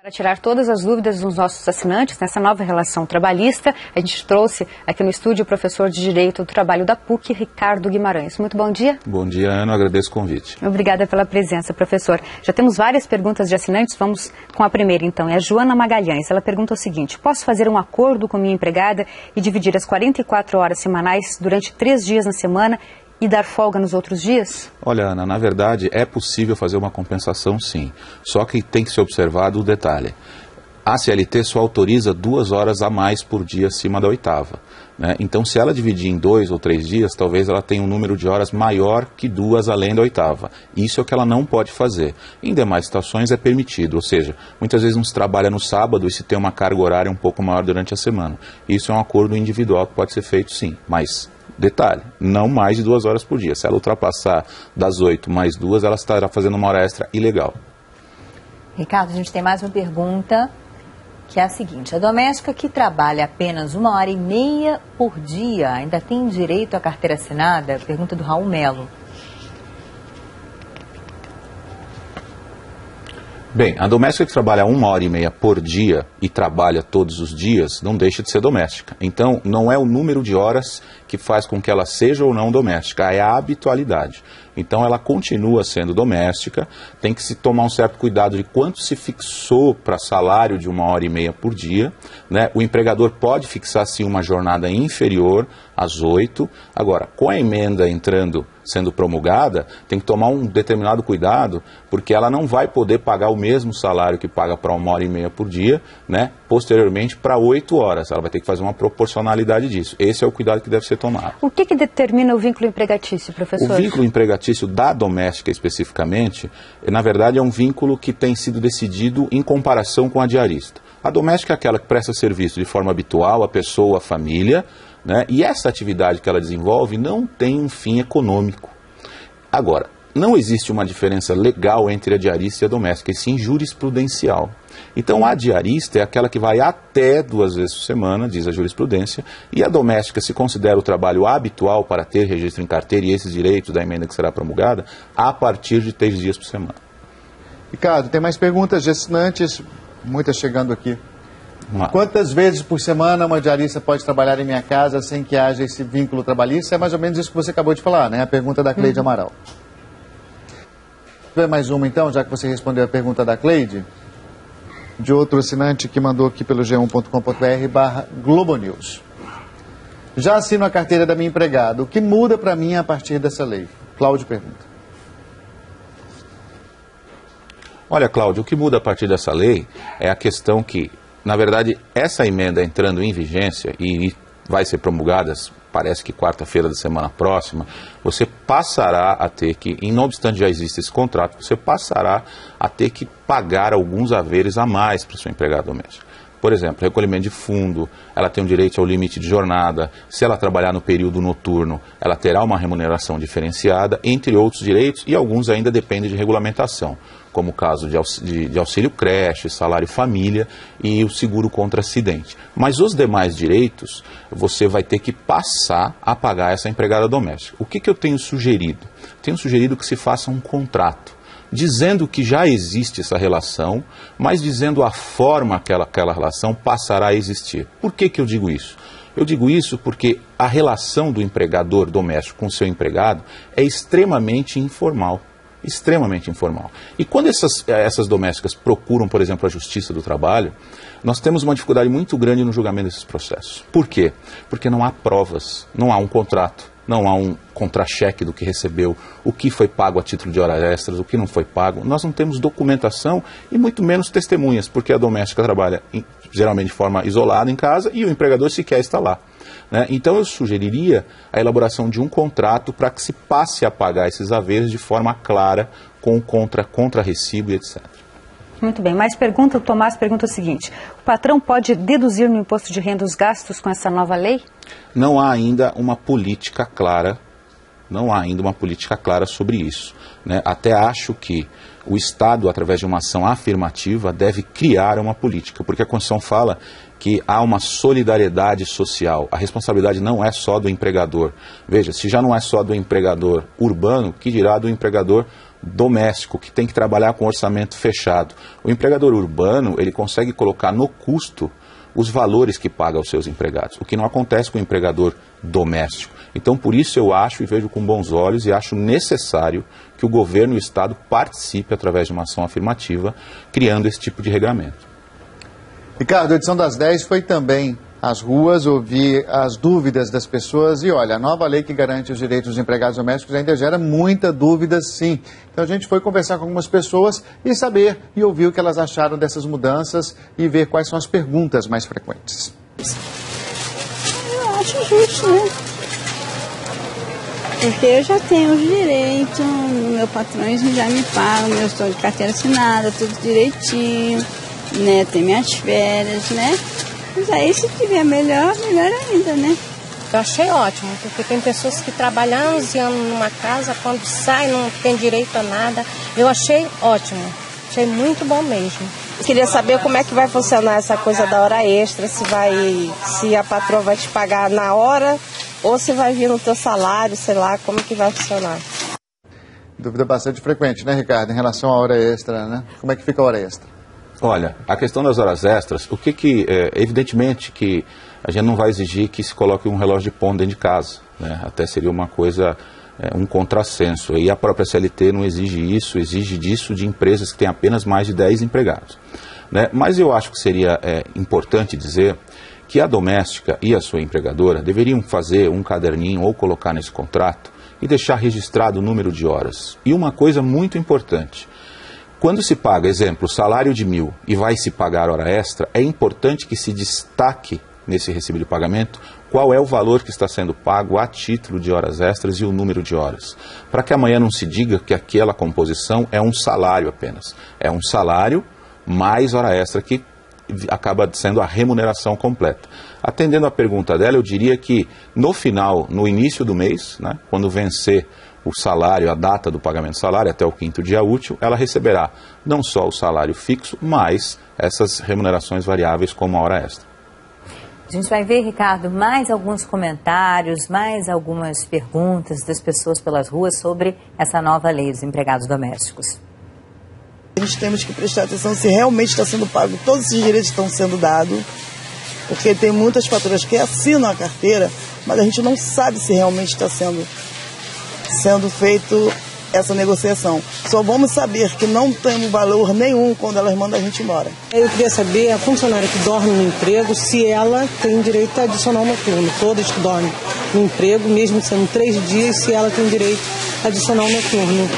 Para tirar todas as dúvidas dos nossos assinantes nessa nova relação trabalhista, a gente trouxe aqui no estúdio o professor de Direito do Trabalho da PUC, Ricardo Guimarães. Muito bom dia. Bom dia, Ana. Agradeço o convite. Obrigada pela presença, professor. Já temos várias perguntas de assinantes. Vamos com a primeira, então. É a Joana Magalhães. Ela pergunta o seguinte: posso fazer um acordo com minha empregada e dividir as 44 horas semanais durante 3 dias na semana e dar folga nos outros dias? Olha, Ana, na verdade é possível fazer uma compensação, sim. Só que tem que ser observado o detalhe. A CLT só autoriza 2 horas a mais por dia acima da 8ª. Né? Então, se ela dividir em 2 ou 3 dias, talvez ela tenha um número de horas maior que 2 além da 8ª. Isso é o que ela não pode fazer. Em demais situações é permitido, ou seja, muitas vezes não se trabalha no sábado e se tem uma carga horária um pouco maior durante a semana. Isso é um acordo individual que pode ser feito, sim, mas... detalhe, não mais de 2 horas por dia. Se ela ultrapassar das 8 mais 2, ela estará fazendo uma hora extra ilegal. Ricardo, a gente tem mais uma pergunta, que é a seguinte: a doméstica que trabalha apenas 1h30 por dia ainda tem direito à carteira assinada? Pergunta do Raul Melo. Bem, a doméstica que trabalha 1h30 por dia e trabalha todos os dias, não deixa de ser doméstica. Então, não é o número de horas que faz com que ela seja ou não doméstica, é a habitualidade. Então, ela continua sendo doméstica, tem que se tomar um certo cuidado de quanto se fixou para salário de 1h30 por dia. Né? O empregador pode fixar, sim, uma jornada inferior às 8. Agora, com a emenda sendo promulgada, tem que tomar um determinado cuidado, porque ela não vai poder pagar o mesmo salário que paga para 1h30 por dia, né? Posteriormente para 8 horas. Ela vai ter que fazer uma proporcionalidade disso. Esse é o cuidado que deve ser tomado. O que determina o vínculo empregatício, professor? O vínculo empregatício da doméstica especificamente, na verdade é um vínculo que tem sido decidido em comparação com a diarista. A doméstica é aquela que presta serviço de forma habitual à pessoa, à família, né? E essa atividade que ela desenvolve não tem um fim econômico. Agora, não existe uma diferença legal entre a diarista e a doméstica, e sim jurisprudencial. Então, a diarista é aquela que vai até 2 vezes por semana, diz a jurisprudência, e a doméstica se considera o trabalho habitual para ter registro em carteira e esses direitos da emenda que será promulgada a partir de 3 dias por semana. Ricardo, tem mais perguntas de assinantes, muitas chegando aqui. Quantas vezes por semana uma diarista pode trabalhar em minha casa sem que haja esse vínculo trabalhista? É mais ou menos isso que você acabou de falar, né? A pergunta da Cleide Amaral. Vamos ver mais uma então, já que você respondeu a pergunta da Cleide, de outro assinante que mandou aqui pelo g1.com.br/Globonews. Já assino a carteira da minha empregada. O que muda para mim a partir dessa lei? Cláudio pergunta. Olha, Cláudio, o que muda a partir dessa lei é a questão que, na verdade, essa emenda entrando em vigência e vai ser promulgada, parece que quarta-feira da semana próxima, você passará a ter que, não obstante já existe esse contrato, você passará a ter que pagar alguns haveres a mais para o seu empregado doméstico. Por exemplo, recolhimento de fundo, ela tem um direito ao limite de jornada, se ela trabalhar no período noturno, ela terá uma remuneração diferenciada, entre outros direitos, e alguns ainda dependem de regulamentação, como o caso de auxílio creche, salário família e o seguro contra acidente. Mas os demais direitos, você vai ter que passar a pagar essa empregada doméstica. O que eu tenho sugerido? Tenho sugerido que se faça um contrato, dizendo que já existe essa relação, mas dizendo a forma que aquela relação passará a existir. Por que eu digo isso? Eu digo isso porque a relação do empregador doméstico com o seu empregado é extremamente informal. Extremamente informal. E quando essas domésticas procuram, por exemplo, a Justiça do Trabalho, nós temos uma dificuldade muito grande no julgamento desses processos. Por quê? Porque não há provas, não há um contrato, não há um contra-cheque do que recebeu, o que foi pago a título de horas extras, o que não foi pago. Nós não temos documentação e muito menos testemunhas, porque a doméstica trabalha geralmente de forma isolada em casa e o empregador sequer está lá. Né? Então eu sugeriria a elaboração de um contrato para que se passe a pagar esses haveres de forma clara, com contra-recibo e etc. Muito bem, mais pergunta, o Tomás pergunta o seguinte: o patrão pode deduzir no imposto de renda os gastos com essa nova lei? Não há ainda uma política clara, sobre isso. Né? Até acho que o Estado, através de uma ação afirmativa, deve criar uma política, porque a Constituição fala que há uma solidariedade social. A responsabilidade não é só do empregador. Veja, se já não é só do empregador urbano, que dirá do empregador doméstico, que tem que trabalhar com orçamento fechado. O empregador urbano, ele consegue colocar no custo os valores que paga aos seus empregados, o que não acontece com o empregador doméstico. Então, por isso eu acho e vejo com bons olhos e acho necessário que o governo e o Estado participe através de uma ação afirmativa, criando esse tipo de regramento. Ricardo, a edição das 10 foi também às ruas, ouvir as dúvidas das pessoas e olha, a nova lei que garante os direitos dos empregados domésticos ainda gera muita dúvida, sim. Então a gente foi conversar com algumas pessoas e saber e ouvir o que elas acharam dessas mudanças e ver quais são as perguntas mais frequentes. Eu acho justo, né? Porque eu já tenho os direitos, meu patrão já me paga, eu estou de carteira assinada, tudo direitinho, né? Tem minhas férias, né? Mas aí se tiver melhor, melhor ainda, né? Eu achei ótimo, porque tem pessoas que trabalham anos e anos numa casa, quando sai não tem direito a nada. Eu achei ótimo, achei muito bom mesmo. Queria saber como é que vai funcionar essa coisa da hora extra, se a patroa vai te pagar na hora ou se vai vir no teu salário, sei lá, como que vai funcionar. Dúvida bastante frequente, né, Ricardo, em relação à hora extra, né? Como é que fica a hora extra? Olha, a questão das horas extras, evidentemente que a gente não vai exigir que se coloque um relógio de ponto dentro de casa, né? Até seria uma coisa, um contrassenso. E a própria CLT não exige isso, exige disso de empresas que têm apenas mais de 10 empregados, né? Mas eu acho que seria importante dizer que a doméstica e a sua empregadora deveriam fazer um caderninho ou colocar nesse contrato e deixar registrado o número de horas. E uma coisa muito importante, quando se paga, exemplo, salário de 1.000 e vai se pagar hora extra, é importante que se destaque nesse recibo de pagamento qual é o valor que está sendo pago a título de horas extras e o número de horas. Para que amanhã não se diga que aquela composição é um salário apenas. É um salário mais hora extra que acaba sendo a remuneração completa. Atendendo à pergunta dela, eu diria que no final, no início do mês, né, quando vencer o salário, a data do pagamento do salário, até o 5º dia útil, ela receberá não só o salário fixo, mas essas remunerações variáveis como a hora extra. A gente vai ver, Ricardo, mais alguns comentários, mais algumas perguntas das pessoas pelas ruas sobre essa nova lei dos empregados domésticos. A gente temos que prestar atenção se realmente está sendo pago, todos esses direitos estão sendo dados, porque tem muitas patroas que assinam a carteira, mas a gente não sabe se realmente está sendo feito essa negociação. Só vamos saber que não tem valor nenhum quando elas mandam a gente embora. Eu queria saber, a funcionária que dorme no emprego, se ela tem direito a adicional noturno. Todas que dormem no emprego, mesmo sendo 3 dias, se ela tem direito a adicional noturno.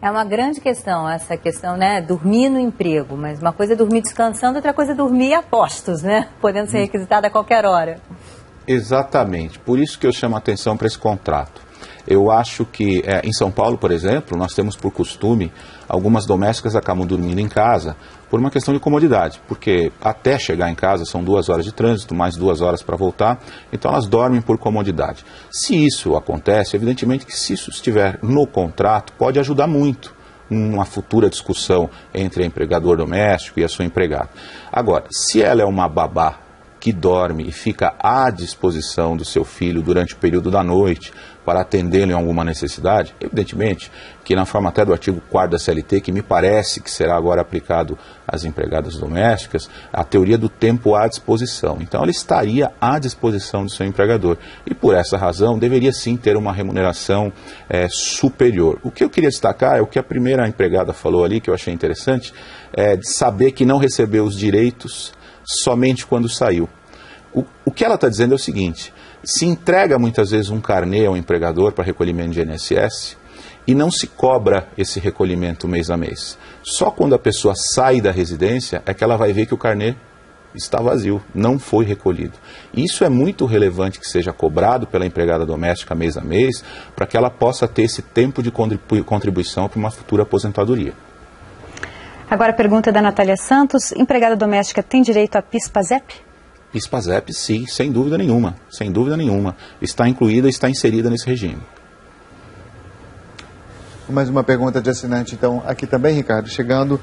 É uma grande questão, essa questão, né, dormir no emprego, mas uma coisa é dormir descansando, outra coisa é dormir a postos, né, podendo ser requisitada a qualquer hora. Exatamente, por isso que eu chamo a atenção para esse contrato. Eu acho que em São Paulo, por exemplo, nós temos por costume, algumas domésticas acabam dormindo em casa por uma questão de comodidade, porque até chegar em casa são 2 horas de trânsito, mais 2 horas para voltar, então elas dormem por comodidade. Se isso acontece, evidentemente que se isso estiver no contrato, pode ajudar muito uma futura discussão entre a empregador doméstico e a sua empregada. Agora, se ela é uma babá que dorme e fica à disposição do seu filho durante o período da noite para atendê-lo em alguma necessidade, evidentemente que na forma até do artigo 4º da CLT, que me parece que será agora aplicado às empregadas domésticas, a teoria do tempo à disposição. Então ela estaria à disposição do seu empregador e por essa razão deveria sim ter uma remuneração superior. O que eu queria destacar é o que a primeira empregada falou ali, que eu achei interessante, de saber que não recebeu os direitos somente quando saiu. O que ela está dizendo é o seguinte: se entrega muitas vezes um carnê ao empregador para recolhimento de INSS e não se cobra esse recolhimento mês a mês. Só quando a pessoa sai da residência é que ela vai ver que o carnê está vazio, não foi recolhido. Isso é muito relevante que seja cobrado pela empregada doméstica mês a mês, para que ela possa ter esse tempo de contribuição para uma futura aposentadoria. Agora a pergunta da Natália Santos: empregada doméstica tem direito a PIS/PASEP? PIS/PASEP, sim, sem dúvida nenhuma, sem dúvida nenhuma. Está incluída, está inserida nesse regime. Mais uma pergunta de assinante, então, aqui também, Ricardo, chegando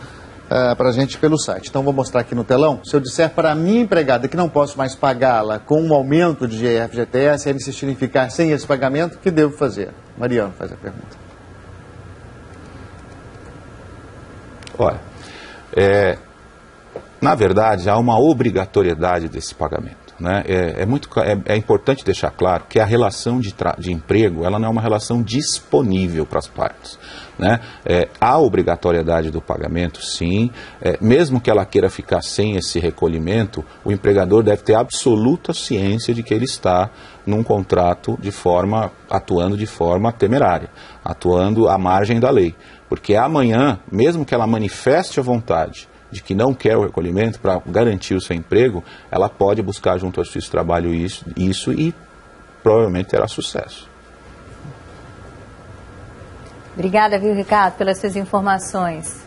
para a gente pelo site. Então, vou mostrar aqui no telão. Se eu disser para a minha empregada que não posso mais pagá-la com um aumento de GF/GTS, ela insistir em ficar sem esse pagamento, o que devo fazer? Mariana faz a pergunta. Olha, na verdade, há uma obrigatoriedade desse pagamento. Né? É importante deixar claro que a relação de emprego ela não é uma relação disponível para as partes. Né? Há obrigatoriedade do pagamento, sim. Mesmo que ela queira ficar sem esse recolhimento, o empregador deve ter absoluta ciência de que ele está num contrato atuando de forma temerária, atuando à margem da lei. Porque amanhã, mesmo que ela manifeste a vontade de que não quer o recolhimento para garantir o seu emprego, ela pode buscar junto ao Justiça do Trabalho isso e provavelmente terá sucesso. Obrigada, viu, Ricardo, pelas suas informações.